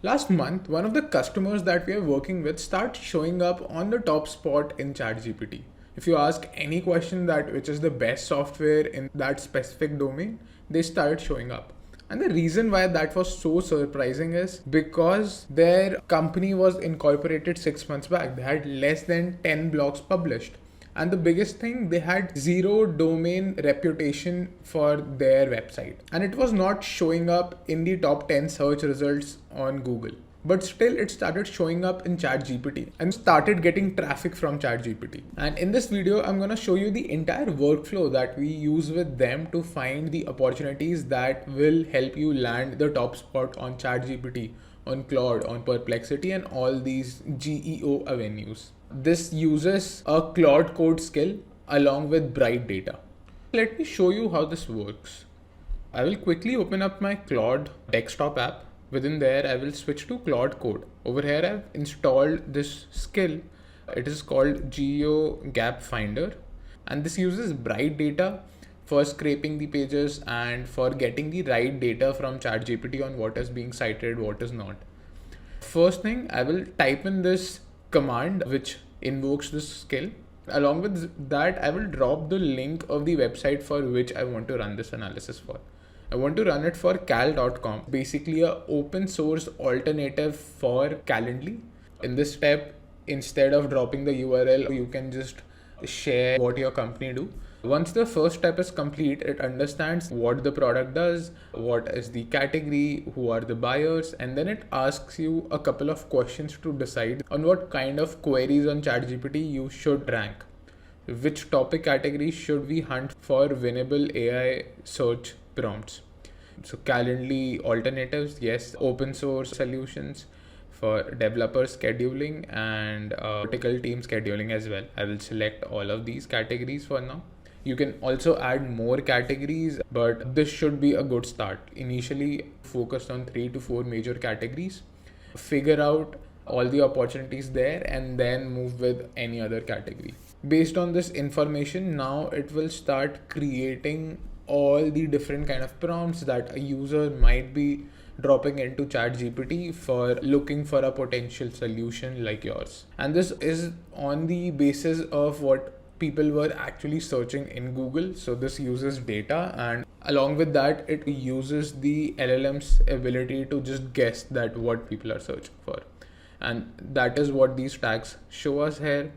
Last month, one of the customers that we are working with starts showing up on the top spot in ChatGPT. If you ask any question that which is the best software in that specific domain, they start showing up. And the reason why that was so surprising is because their company was incorporated 6 months back. They had less than 10 blogs published. And the biggest thing, they had zero domain reputation for their website. And it was not showing up in the top 10 search results on Google. But still, it started showing up in ChatGPT and started getting traffic from ChatGPT. And in this video, I'm going to show you the entire workflow that we use with them to find the opportunities that will help you land the top spot on ChatGPT, on Claude, on Perplexity, and all these GEO avenues. This uses a Claude code skill along with bright data. Let me show you how this works. I will quickly open up my Claude desktop app. Within there, I will switch to Claude code. Over here, I've installed this skill. It is called GEO Gap Finder. And this uses bright data for scraping the pages and for getting the right data from ChatGPT on what is being cited, what is not. First thing, I will type in this command which invokes this skill. Along with that, I will drop the link of the website for which I want to run this analysis for. I want to run it for cal.com, basically a open source alternative for Calendly. In this step, instead of dropping the URL, you can just share what your company do. Once the first step is complete, it understands what the product does, what is the category, who are the buyers, and then it asks you a couple of questions to decide on what kind of queries on ChatGPT you should rank. Which topic category should we hunt for winnable AI search prompts? So Calendly alternatives, yes. Open source solutions for developer scheduling and vertical team scheduling as well. I will select all of these categories for now. You can also add more categories, but this should be a good start. Initially, focus on 3 to 4 major categories, figure out all the opportunities there, and then move with any other category. Based on this information, now it will start creating all the different kind of prompts that a user might be dropping into ChatGPT for looking for a potential solution like yours. And this is on the basis of what people were actually searching in Google. So this uses data, and along with that, it uses the LLM's ability to just guess that what people are searching for. And that is what these tags show us here.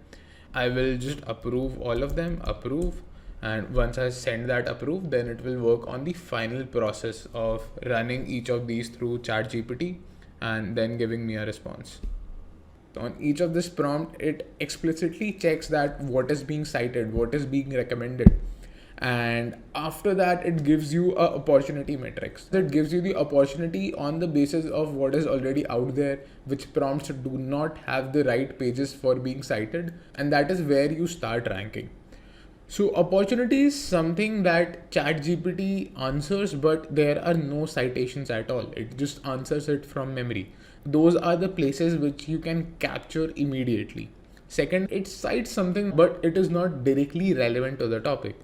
I will just approve all of them, approve. And once I send that approve, then it will work on the final process of running each of these through ChatGPT and then giving me a response. On each of this prompt, it explicitly checks that what is being cited, what is being recommended. And after that, it gives you a opportunity matrix. It gives you the opportunity on the basis of what is already out there, which prompts do not have the right pages for being cited. And that is where you start ranking. So opportunity is something that ChatGPT answers, but there are no citations at all. It just answers it from memory. Those are the places which you can capture immediately. Second, it cites something, but it is not directly relevant to the topic.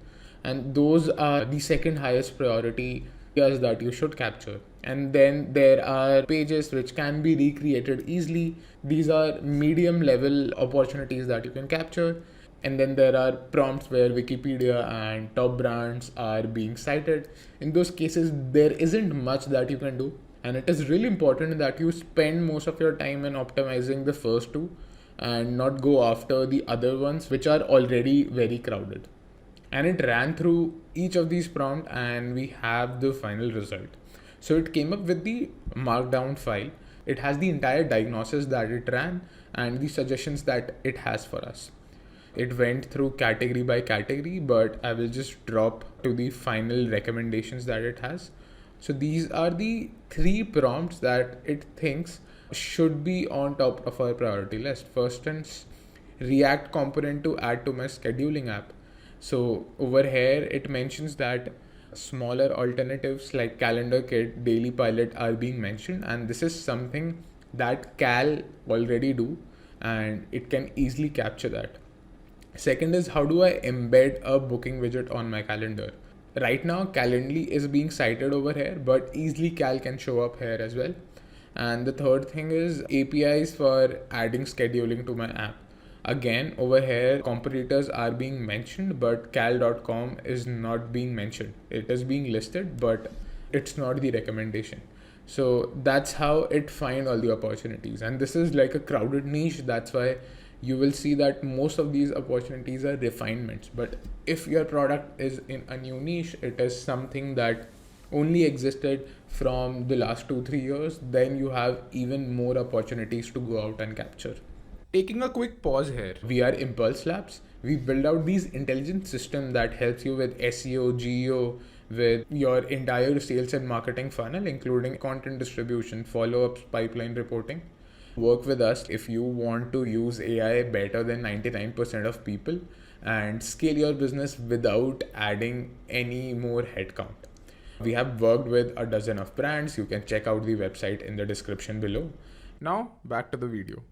And those are the second highest priority areas that you should capture. And then there are pages which can be recreated easily. These are medium level opportunities that you can capture. And then there are prompts where Wikipedia and top brands are being cited. In those cases, there isn't much that you can do. And it is really important that you spend most of your time in optimizing the first two and not go after the other ones, which are already very crowded. And it ran through each of these prompts and we have the final result. So it came up with the markdown file. It has the entire diagnosis that it ran and the suggestions that it has for us. It went through category by category, but I will just drop to the final recommendations that it has. So these are the 3 prompts that it thinks should be on top of our priority list. First is React component to add to my scheduling app. So over here, it mentions that smaller alternatives like Calendar Kit, Daily Pilot are being mentioned. And this is something that Cal already do, and it can easily capture that. Second is, how do I embed a booking widget on my calendar? Right now, Calendly is being cited over here, but easily Cal can show up here as well. And the third thing is APIs for adding scheduling to my app. Again, over here, competitors are being mentioned, but cal.com is not being mentioned. It is being listed, but it's not the recommendation. So that's how it find all the opportunities. And this is like a crowded niche. That's why you will see that most of these opportunities are refinements. But if your product is in a new niche, it is something that only existed from the last 2-3 years, then you have even more opportunities to go out and capture. Taking a quick pause here, we are Impulse Labs. We build out these intelligent systems that helps you with SEO, GEO, with your entire sales and marketing funnel, including content distribution, follow-ups, pipeline reporting. Work with us if you want to use AI better than 99% of people and scale your business without adding any more headcount. We have worked with a dozen of brands. You can check out the website in the description below. Now, back to the video.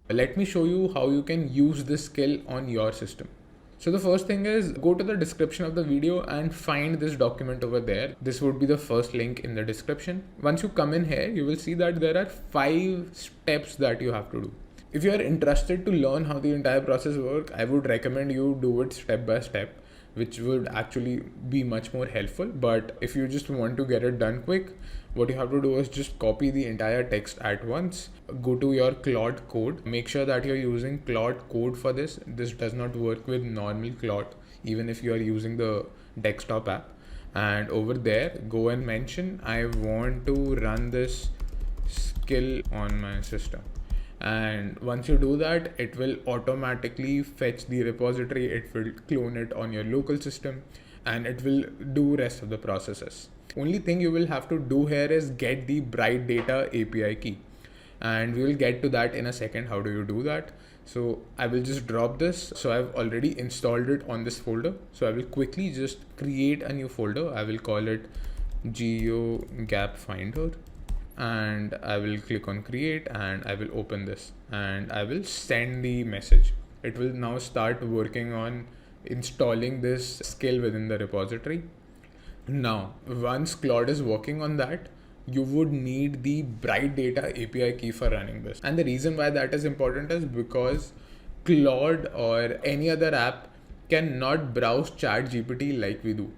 Let me show you how you can use this skill on your system. So the first thing is go to the description of the video and find this document over there. This would be the first link in the description. Once you come in here, you will see that there are 5 steps that you have to do. If you are interested to learn how the entire process works, I would recommend you do it step by step, which would actually be much more helpful. But if you just want to get it done quick, what you have to do is just copy the entire text at once. Go to your Claude code. Make sure that you're using Claude code for this. This does not work with normal Claude, even if you are using the desktop app. And over there, go and mention, I want to run this skill on my system. And once you do that, it will automatically fetch the repository, it will clone it on your local system, and it will do rest of the processes. Only thing you will have to do here is get the Bright Data API key, and we will get to that in a second. How do you do that? So I will just drop this. So I've already installed it on this folder. So I will quickly just create a new folder. I will call it GEO Gap Finder, and I will click on create and I will open this and I will send the message. It will now start working on installing this skill within the repository. Now, once Claude is working on that, you would need the Bright Data API key for running this. And the reason why that is important is because Claude or any other app cannot browse ChatGPT like we do.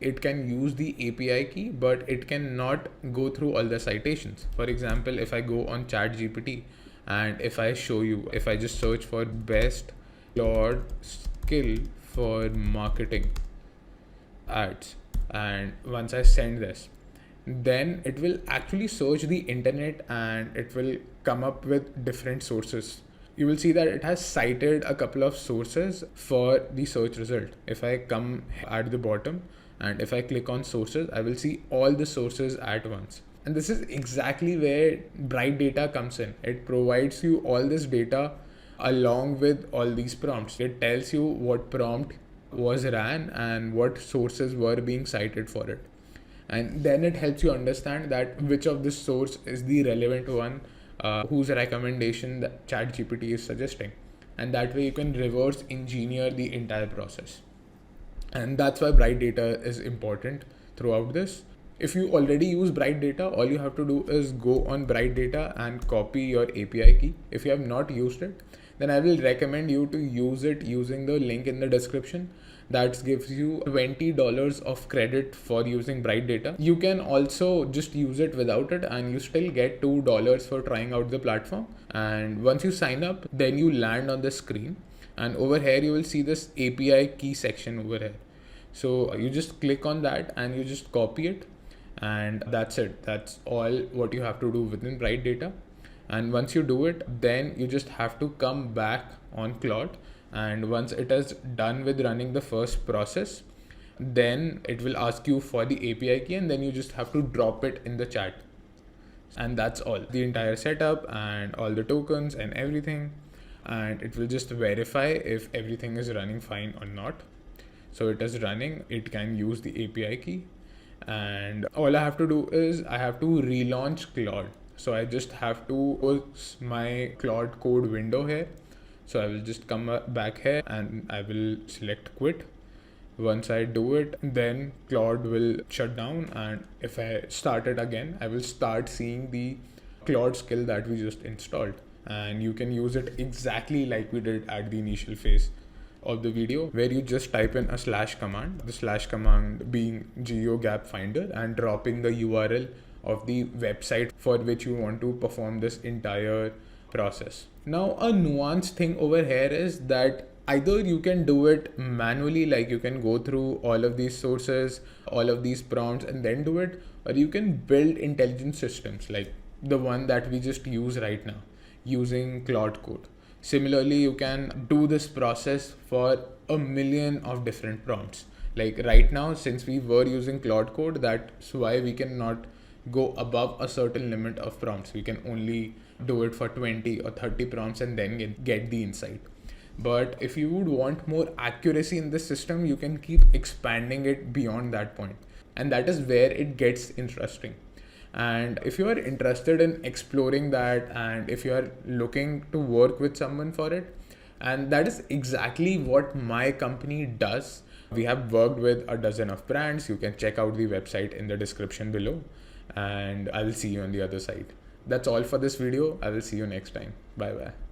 It can use the API key, but it cannot go through all the citations. For example, if I go on ChatGPT and if I show you, if I just search for best Claude skill for marketing ads, and once I send this, then it will actually search the internet and it will come up with different sources. You will see that it has cited a couple of sources for the search result. If I come at the bottom, and if I click on sources, I will see all the sources at once. And this is exactly where Bright Data comes in. It provides you all this data along with all these prompts. It tells you what prompt was ran and what sources were being cited for it. And then it helps you understand that which of this source is the relevant one, whose recommendation that ChatGPT is suggesting. And that way you can reverse engineer the entire process. And that's why Bright Data is important throughout this. If you already use Bright Data, all you have to do is go on Bright Data and copy your API key. If you have not used it, then I will recommend you to use it using the link in the description. That gives you $20 of credit for using Bright Data. You can also just use it without it and you still get $2 for trying out the platform. And once you sign up, then you land on the screen. And over here, you will see this API key section over here. So you just click on that and you just copy it. And that's it. That's all what you have to do within Bright Data. And once you do it, then you just have to come back on Claude. And once it is done with running the first process, then it will ask you for the API key and then you just have to drop it in the chat. And that's all. The entire setup and all the tokens and everything. And it will just verify if everything is running fine or not. So it is running, it can use the API key. And all I have to do is I have to relaunch Claude. So I just have to close my Claude code window here. So I will just come back here and I will select quit. Once I do it, then Claude will shut down. And if I start it again, I will start seeing the Claude skill that we just installed, and you can use it exactly like we did at the initial phase of the video, where you just type in a slash command, the slash command being geo gap finder, and dropping the URL of the website for which you want to perform this entire process. Now, a nuanced thing over here is that either you can do it manually, like you can go through all of these sources, all of these prompts, and then do it, or you can build intelligent systems like the one that we just use right now using Claude Code. Similarly, you can do this process for a million of different prompts. Like right now, since we were using Claude Code, that's why we cannot go above a certain limit of prompts. We can only do it for 20 or 30 prompts and then get the insight. But if you would want more accuracy in this system, you can keep expanding it beyond that point. And that is where it gets interesting. And if you are interested in exploring that, and if you are looking to work with someone for it, and that is exactly what my company does. We have worked with a dozen of brands. You can check out the website in the description below, and I will see you on the other side. That's all for this video. I will see you next time. Bye bye.